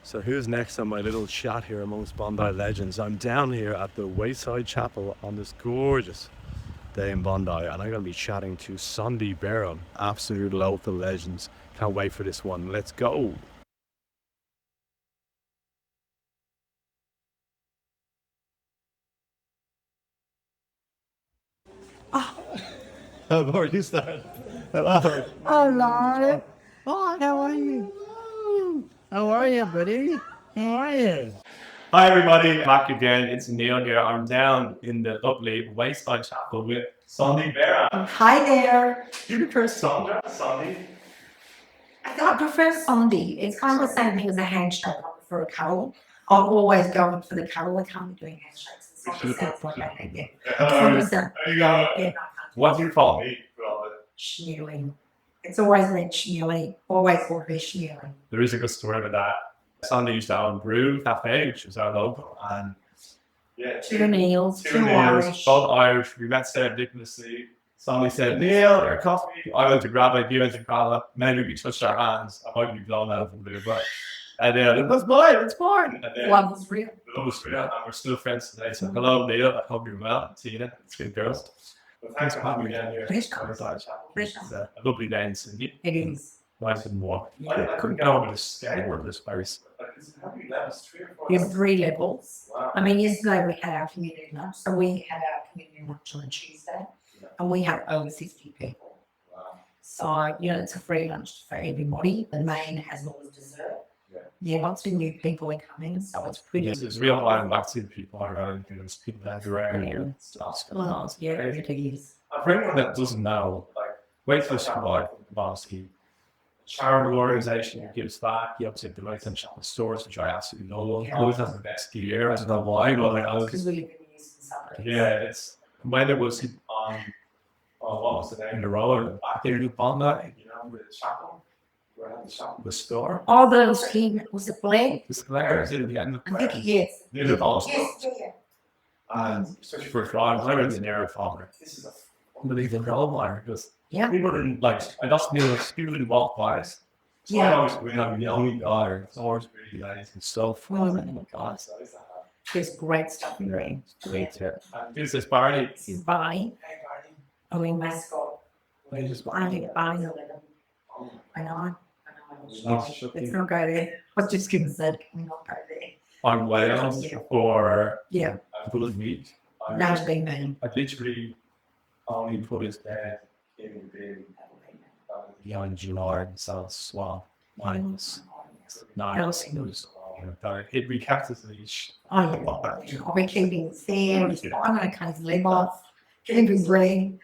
So who's next on my little chat here amongst Bondi legends? I'm down here at the Wayside Chapel on this gorgeous day in Bondi, and I'm going to be chatting to Sondie Beram, absolute local legends. Can't wait for this one. Let's go. Before you start, hello. Hello. Hi, how are you? How are you, buddy? How are you? Hi everybody, back again. It's Neil here. I'm down in the lovely Wayside Chapel with Sondie Beram. Hi there. You prefer Sondra, Sondie? I prefer Sondie. It's kind of the same thing as a handshake. I prefer a cuddle. I'm always going for the cuddle. I can't be doing handshakes. It's not the same for me. Yeah. There you go. Yeah. What do you call me? Schneeling. It's always meant schneeling. Always will be schneeling. There is a good story about that. Sondie used to own BRU Café, which is our local, and yeah, Two Neils, two Neils, Irish. both Irish. We met serendipitously. Sondie said, Neil, your coffee. I went to grab it, you went to grab it. Maybe we touched our hands. I might be blown out of a bit, but and it was mine, it's mine. Love was real. Love was real, and we're still friends today. So hello, Neil. I hope you're well. Tina, it's good girls. Well, thanks for having me down here. Please come. It's a lovely day in Sydney. It is. Nice and warm. I couldn't get over the scale of this place. We have 3 levels. Wow. I mean, yesterday we had our community lunch. So we had our community lunch on Tuesday, and we have over 50 people. Wow. So, it's a free lunch for everybody. The main has all the dessert. Yeah, lots of new people are coming, so it's pretty. Yes, it's real fun back to the people around. There's people that are around here. Yeah, everything is. For anyone that doesn't know, Wait for Supply, Bondi, charitable organisation that gives back. You obviously have the right and shopping stores, which I absolutely love. Always has the best gear. I don't know why, but because we live in the eastern suburbs. Yeah, it's when it was on what was the name of the road back there in Bondi, with the chapel. Where had the shop, the store. All those team was the play. The square is in the end. I think yes. Near the ball. Yes, yeah. And especially for flying, I was in there father. This is a unbelievable goldmine because people didn't I just knew it really walk by us. So I always we have the only guy, it's always really nice and stuff. Oh my god. There's great stuff in there. Great tip. And this is Barney. This is Barney. Hey Barney. Oh, in mascot. This is Barney. I know. Let's not go there. I was just going to say, can we not go there? On Wales for full meat. That's been mean. I literally only put his dad in the bin behind July, so swamp. Mine was nice. It recapped his leash. I'll be keeping fair. I'm going to cut his limb off. Keep him green.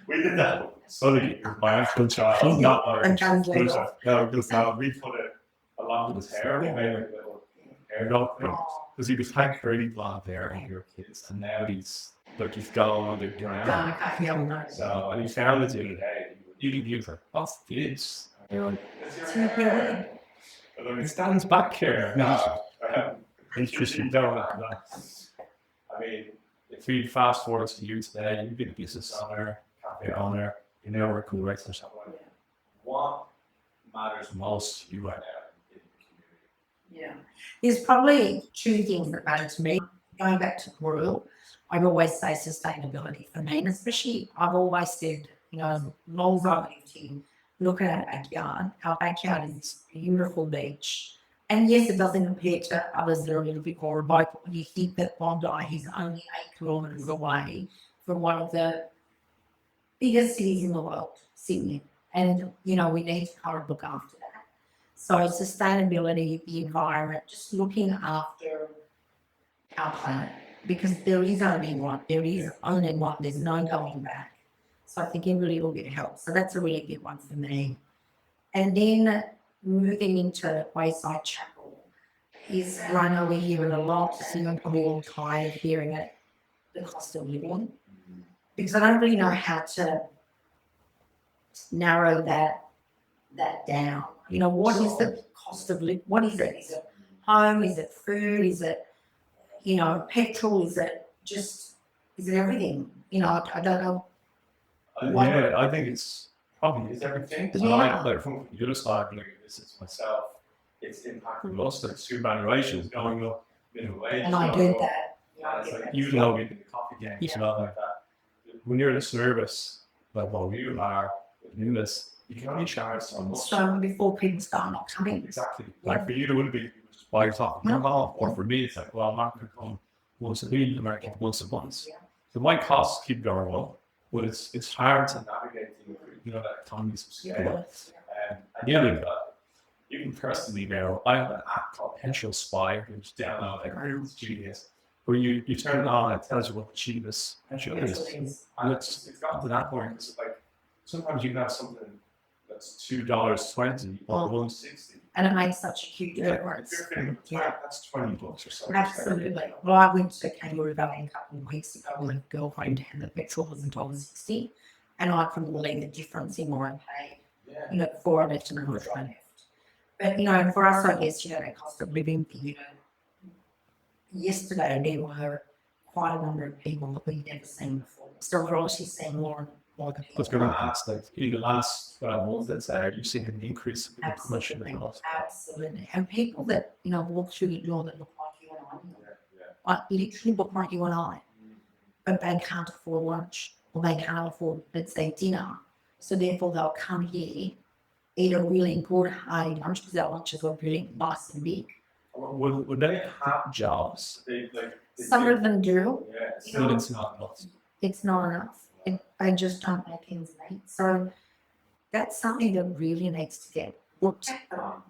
We did that. Sorry, my actual child, not our exclusive. No, because now we put it along with his hair, we made like little hair dog things. Because he was like pretty blonde hair and your kids, and now he's gone on the ground. So, and he found it the other day. You for us kids. And he stands back here. No, interesting. I mean, if we fast forward to you today, you've been a business owner, cafe owner, we're cool rates or something like that. What matters most to you right now in the community? Yeah. There's probably 2 things that matter to me. Going back to BRU, I've always say sustainability for me, and especially I've always said, long team, look at our backyard. Our backyard is a beautiful beach. And yes, it doesn't compare to others that are a little bit more remote. When you think that Bondi is only 8 kilometres away from one of the biggest cities in the world, Sydney. And, we need to kind of look after that. So sustainability, the environment, just looking after our planet. Because there is only one. There's no going back. So I think everybody will get help. So that's a really big one for me. And then moving into Wayside Chapel is one over here and a lot, I'm all tired of hearing it, the cost of living. Because I don't really know how to narrow that down. What is the cost of living? What is it? Is it home? Is it food? Is it, petrol? Is it everything? I don't know. I think it's probably everything. From the other side, this is myself. it's impacting us. Like superannuation is going up, minimum wage. And I do that. Yeah, I It's do like that. you know, in the coffee game, Yeah. it's not like that. When you're in a service, like what we are in this, you can only charge so much. So before people start not coming. Exactly. Like for you, it would be just buy yourself alcohol, or for me, it's like, well, I'm not going to come once a week, I'm going to come once a month. Yeah. So my costs keep going up, but it's hard to navigate that economies of scale. And the other, even personally now, I have an app called Pension Spy, which is download like it's genius, where you turn it on, it tells you what the cheapest pension is. And it's got to that point. It's like sometimes you can have something that's $2.20 or $1.60. And it makes such a huge difference. If you're paying, that's $20 or something. Absolutely. Well, I went to Kangaroo Valley a couple of weeks ago with a girlfriend, and the petrol was $1.60, and I couldn't believe the difference in what I paid, before I left and after I left. But for us, I guess, that cost of living, yesterday there were quite a number of people that we've never seen before. So we're obviously seeing more and more. I was going to ask, like, in the last 12 months, that's you've seen an increase in Absolutely. commission. Absolutely. And people that, walk through the door that look like you and I, like literally look like you and I, but they can't afford lunch, or they can't afford, let's say, dinner. So therefore they'll come here, eat a really good hearty lunch, because our lunches are really nice and big. Would they have jobs? Some of them do. But it's not enough. It's not enough. They just don't make ends meet. So that's something that really needs to get looked at.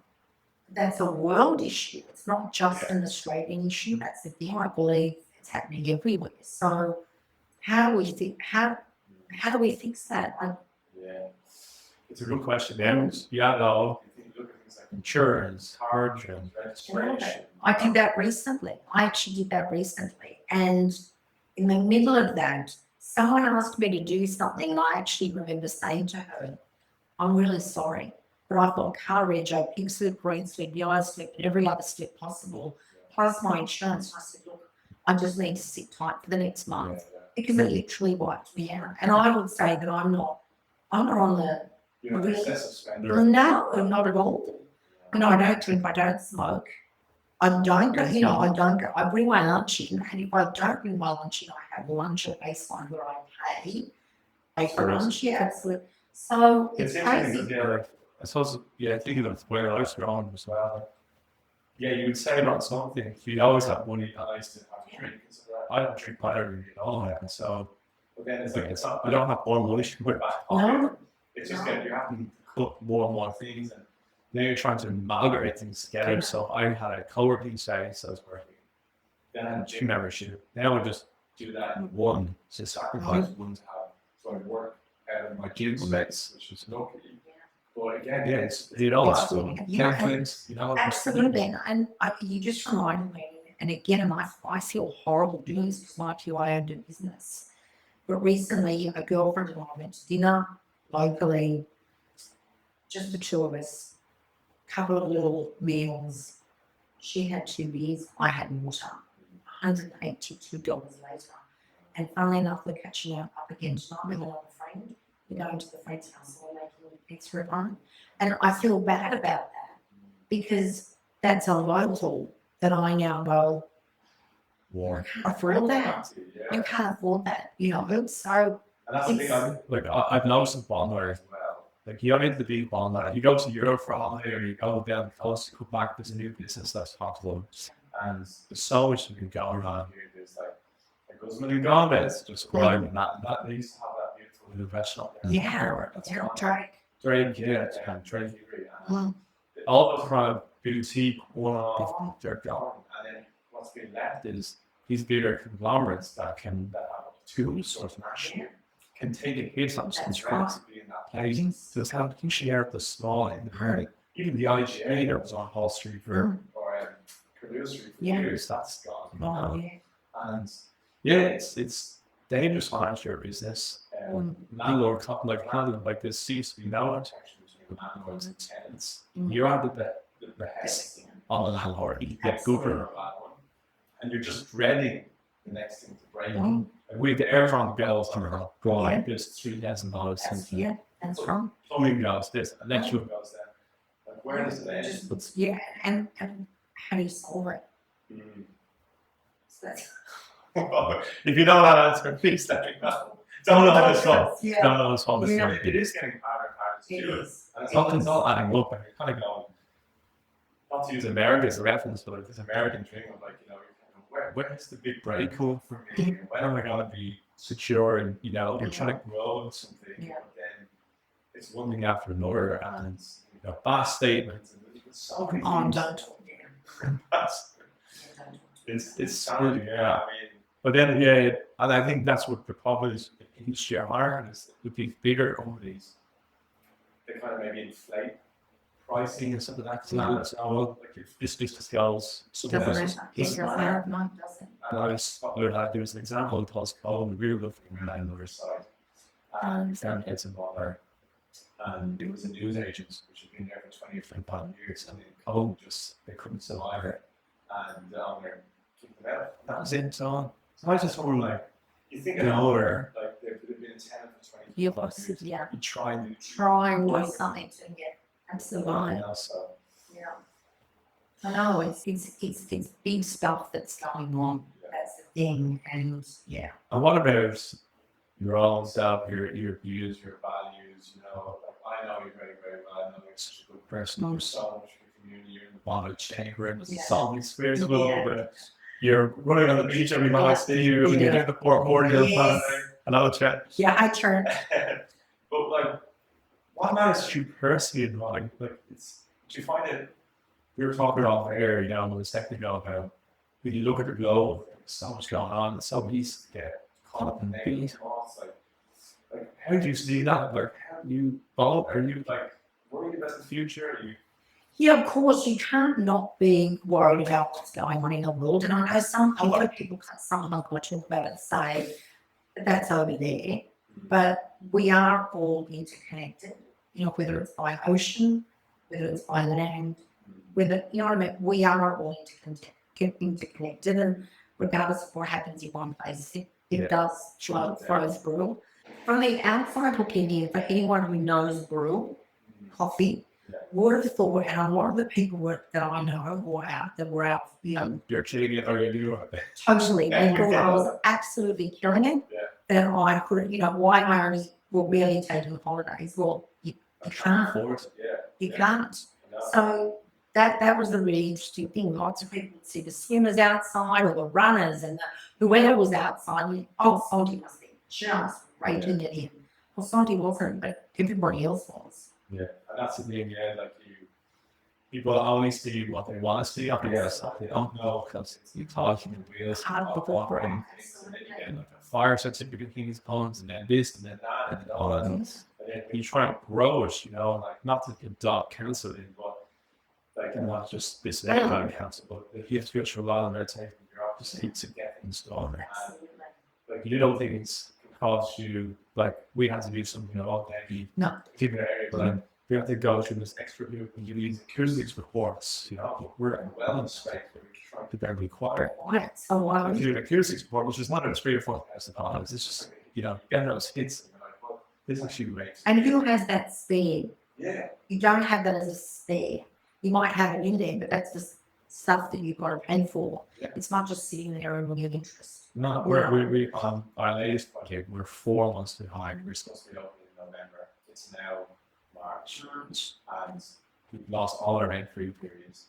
That's a world issue. It's not just an Australian issue. That's the thing. I believe it's happening everywhere. So how do we fix that? It's a good question. Though, you look at things like insurance, margin, registration. I did that recently. I actually did that recently. And in the middle of that, someone asked me to do something, and I actually remember saying to her, I'm really sorry, but I've got coverage, I pink slip, green slip, yellow slip, and every other slip possible, plus my insurance. I said, look, I just need to sit tight for the next month, because it literally wiped me out. And I would say that I'm not on the Excessive spender. no, not at all. I don't drink, I don't smoke. I don't go, I bring my lunch in, and if I don't bring my lunch in, I have lunch at baseline where I pay for lunch, absolutely. So it's crazy. I suppose, thinking of where I was growing as well. You would say about something, you always have money that I used to have a drink. I don't drink either at all, and so again, it's not, I don't have more money to put back. No. It's just that you have to cook more and more things, and now you're trying to amalgamate things together. So I had a co-working space I was working, then I had a gym membership. Now I just do that in one, to sacrifice one to have. So I work out of my gym space, which is locally. But again, Absolutely. And you just reminded me, and again, I feel horrible doing this because I feel I owned a business. But recently, a girlfriend and I went to dinner locally, just the two of us, couple of little meals. She had 2 beers, I had water, $182 later. And funnily enough, we're catching up again tonight with another friend. We're going to the friend's house and we're making extra fun. And I feel bad about that, because that's a local that I now go, war. afford that. You can't afford that, so. And that's the thing, I've noticed in Bondi as well. Like, you don't the big Bondi. You go to Europe for a holiday, or you go down the coast, you come back, there's a new business that's popular. And there's so much you can go around here. There's like Guzman and Gomez, just growing that they used to have that beautiful new restaurant. Drake, Drake. All the kind of boutique one-off, they're gone. And then what's been left is these bigger conglomerates that have 2 sorts of national, can take a hit on some tracks to be in that place. So it's kind of, you share the small and the hard. Even the IGA that was on Hall Street or Carew Street for years, that's gone. And it's dangerous financial your business. Landlord company like this seems to be no protection between landlords and tenants. You're under the behest of the landlord. You get goober, and you're just dreading the next thing to break. We the air from bills are going this $3,000. That's wrong. Plumbing goes this, electrical goes that. where does it end? Just, yeah, and how do you solve it? So that's If you don't know that answer, please let me know. Don't know how to solve. Yeah. Don't know how to solve this. Yeah. It is getting harder and harder to It do it. is. And it's not adding up. And you're kind of going, not to use America as a reference, but this American thing of like, where's the big break for me? When am I going to be secure? And, you're trying to grow in something, but then it's one thing after another. And, fast statements. And it's so many on things. don't. It's solid, yeah. I mean, but then, yeah, and I think that's what the problem is in share market is with these bigger companies. They kind of maybe inflate pricing and something like that. So, like if business skills, Doesn't matter. Mine doesn't. there was an example called Bondi from landlord side. And it's a dollar. And it was a news agent which had been there for 20 or 25 years, and they couldn't survive it. And the owner kicked them out. That was it. So I just sort of like, you think an owner, like there could have been a tenant for 20 years. Yeah. You try and do something to get and survive. So, Yeah. I know it's big stuff that's going on. That's the thing, and yeah. And what about your own self, your views, your values? Like I know you very, very well. I know you're such a good person. You're so much for the community. You're in the Bondi chamber and the song experience a little bit. You're running on the beach every night. You're in the Port Morgan. Another chat. Yeah, I turn. But like, what matters to you personally in life? Like, do you find it? We were talking off air, with a second ago about when you look at the globe, there's so much going on. It's so easy to get caught up in negative thoughts. Like, how do you see that? Like, how do you follow? Are you like worried about the future? Yeah, of course, you can't not be worried about what's going on in the world. And I know a lot of people, some talk about it, say that's over there. But we are all interconnected, whether it's by ocean, whether it's by land, whether, we are all interconnected. And regardless of what happens in one place, it does flow through. From the outside looking in, for anyone who knows BRU coffee, what have thought, and a lot of the people that I know were out, You're Canadian, or you totally, and I was absolutely killing it. And I could, why owners were really taking holidays. Well, you can't afford it. You can't. So that was the really interesting thing. Lots of people would see the swimmers outside or the runners and whoever was outside. Sondie must be just raging at him. Well, Sondie wasn't, but everybody else was. Yeah, and that's the thing, like people only see what they want to see up there, stuff they don't know because you talking in wheels, operating things, and then you get like a fire certificate in these poems, and then this, and then that, and all that. And then you try to grow it, like not to adopt counseling, but like not just this economic counsel, but you have to go through a lot of red tape, you're up to speed to get things done. Like you don't think it's cost you, like we had to do something all day. No. Keep it area, but we have to go through this extra loop and give these acoustics reports. We're well in space, but we're trying to barely quiet. So wow. Do an acoustics report, which is not a $3,000 or $4,000. It's just getting those hits. This actually makes. And who has that spare? Yeah. You don't have that as a spare. You might have it in there, but that's just stuff that you've got to pay for. Yeah. It's not just sitting there and your interest. No, we our latest project, we're 4 months behind. We're supposed to be open in November. It's now March, and we've lost all our rent-free periods.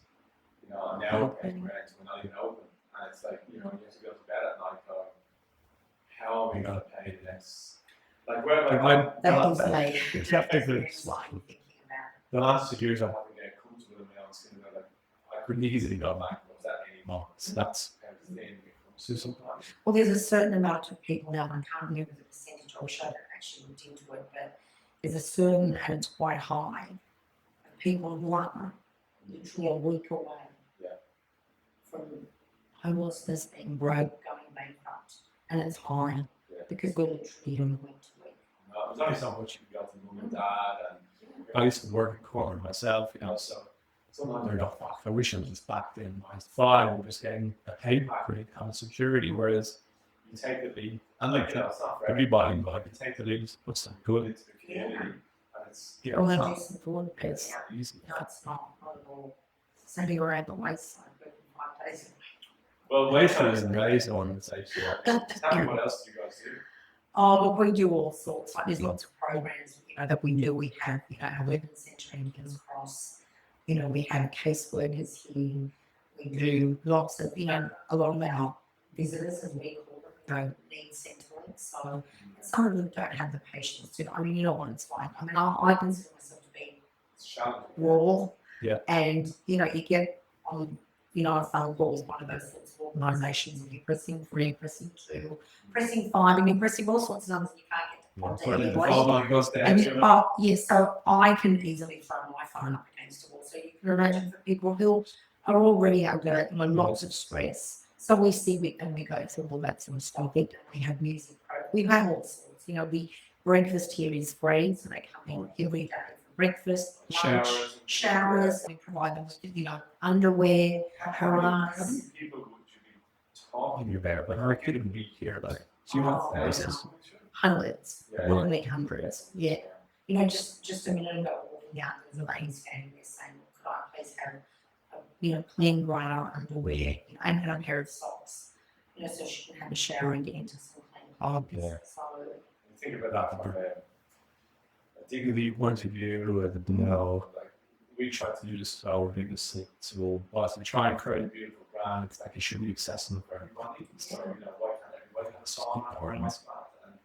And now we're paying rent, we're not even open, and it's like you have to go to bed at night going, how are we going to pay this? Like the last 2 years I have to get comfortable in my own skin. Like I couldn't easily go back to that anymore. So that's kind of the thing. Well, there's a certain amount of people now, I can't remember the percentage or show that actually looked into it, but there's a certain, and it's quite high, people who are literally a week away from homelessness, being broke, going bankrupt, and it's high because we're literally doing week to week. There's only so much you can go to mum and dad, and I used to work in corporate myself, so sometimes they're not back. I wish I was back then. I was fine. I was getting a payback rate on security, whereas you take the lead, and like it's not for everybody, but you take the lead, what's that cool into the community, and Yeah. Or do some lawn pits. Easy. That's not at all. Something around the wayside, but 5 days. Well, Wayside is amazing on the site. Tell me what else do you guys do? Oh, look, we do all sorts. Like there's lots of programs, that we do. We have, our women's centre champions across. We have caseworkers here. We do lots of, a lot of our visitors, as we call them, don't need centrelink. So some of them don't have the patience to. You know what it's like. I consider myself to be raw. Yeah. And, you get on, a phone call with one of those sorts of organisations, and you're pressing 3, pressing 2, pressing 5, and you're pressing all sorts of numbers you can't get to. So I can easily throw my phone up against the wall. So you can imagine for people who are already under lots of stress. So we see it and we go through all that sort of stuff. We have music, we have all sorts. Breakfast here is free, so they come in every day for breakfast, lunch, showers. We provide them with, underwear, harass. People would you be talking about, but I couldn't be here. Like, do you have thousands? Hundreds, Yeah. literally hundreds. Yeah. Just a minute ago, walking out, there's a lady standing there saying, "Could I please have clean brown underwear and a pair of socks, so she can have a shower and get into some clean clothes." Yeah. So Think about that from a dignity point of view, like we try to do this so we're doing this to whilst we try and create a beautiful brand, it's like it should be accessible for everybody. So, why can't everybody have a song or anything like that? And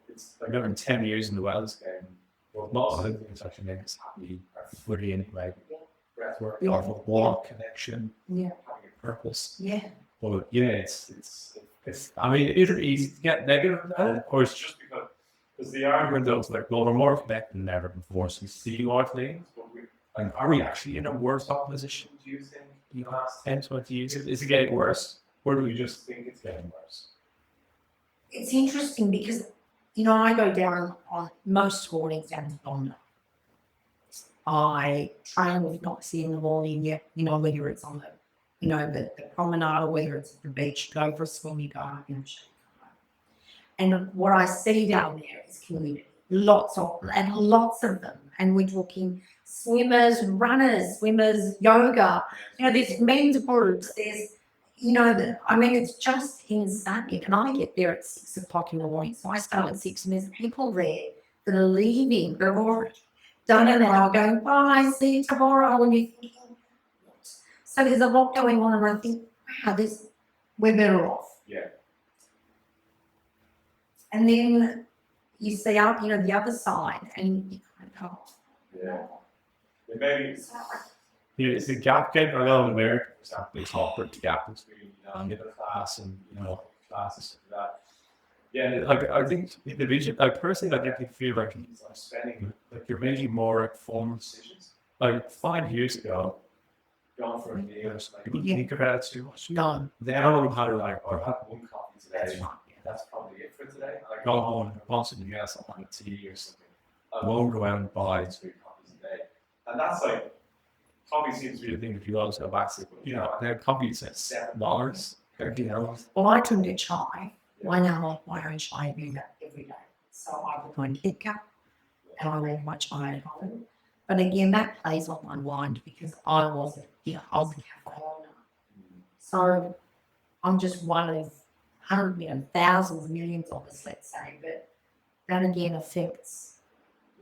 it's like over 10 years in the wellness game, well, most of the things actually make us happy are free anyway. Breathwork, powerful walk, connection, having a purpose. yeah. Well, it's I mean, it's easy to get negative, of course, just because the argument is like, well, we're more connected than ever before, so we see more things, but are we actually in a worse off position, do you think, in the last 10, 20 years? Is it getting worse? Or do we just think it's getting worse? It's interesting because, I go down on most mornings down to Bondi. I train with Noxie in the morning, whether it's on the promenade or whether it's at the beach, go for a swim, you go, and what I see down there is community, lots of them, and we're talking swimmers, runners, yoga, there's men's groups, there's, it's just insane. And I get there at 6 o'clock in the morning, so I start at 6, and there's people there that are leaving, they're already done it, and I'll go, bye, see you tomorrow, and you're thinking, what? So there's a lot going on, and I think, wow, we're better off. Yeah. And then you see up, the other side, and you kind of go, yeah. Maybe it's the gap game. I know in America, for example, they talk about the gap between middle class and classes and that. Yeah, I think the vision. Personally, I definitely feel like I'm spending you're making more informed decisions. Like 5 years ago, going for a meal or something, you think about it too much. No. They don't know how to or have one coffee today. That's probably it for today. I go home and possibly get something like tea or something. I won't go out and buy 3 coffees a day. And that's like, coffee seems to be the thing if you always go back to, now coffee is at $7. Well, I couldn't get chai. Why now? My own chai every day. So I would go and pick up, and I will my chai at home. But again, that plays on my mind because I wasn't, I would have corona. So I'm just one of thousands, millions of us, let's say, but that again affects.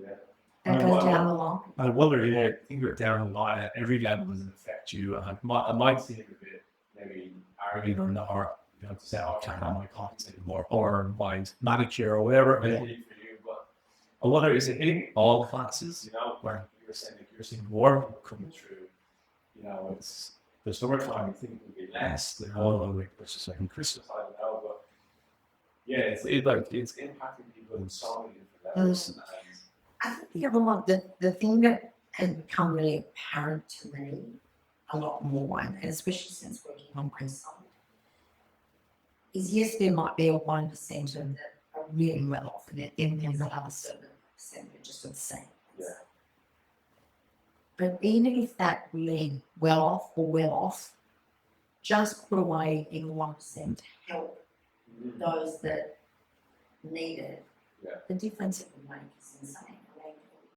Yeah. That goes down the line. I wonder, I think you're down the line at every level does affect you. I might seem a bit maybe arrogant or not, or say, I can't have my coffees anymore, or my manicure or whatever it may be for you. But I wonder, is it in all classes, where you're seeing more coming through, it's the summertime, I think it would be less than all of it, which is like in Christmas, I don't know, but yeah, it's impacting people in so many different levels. I think the thing that has become really apparent to me a lot more, and especially since working on Queensland, is yes, there might be a 1% that are really well off, and then there's another 7% that just are the same. Yeah. But even if that really well off, just put away in 1% to help those that need it. Yeah. The difference it would make is insane.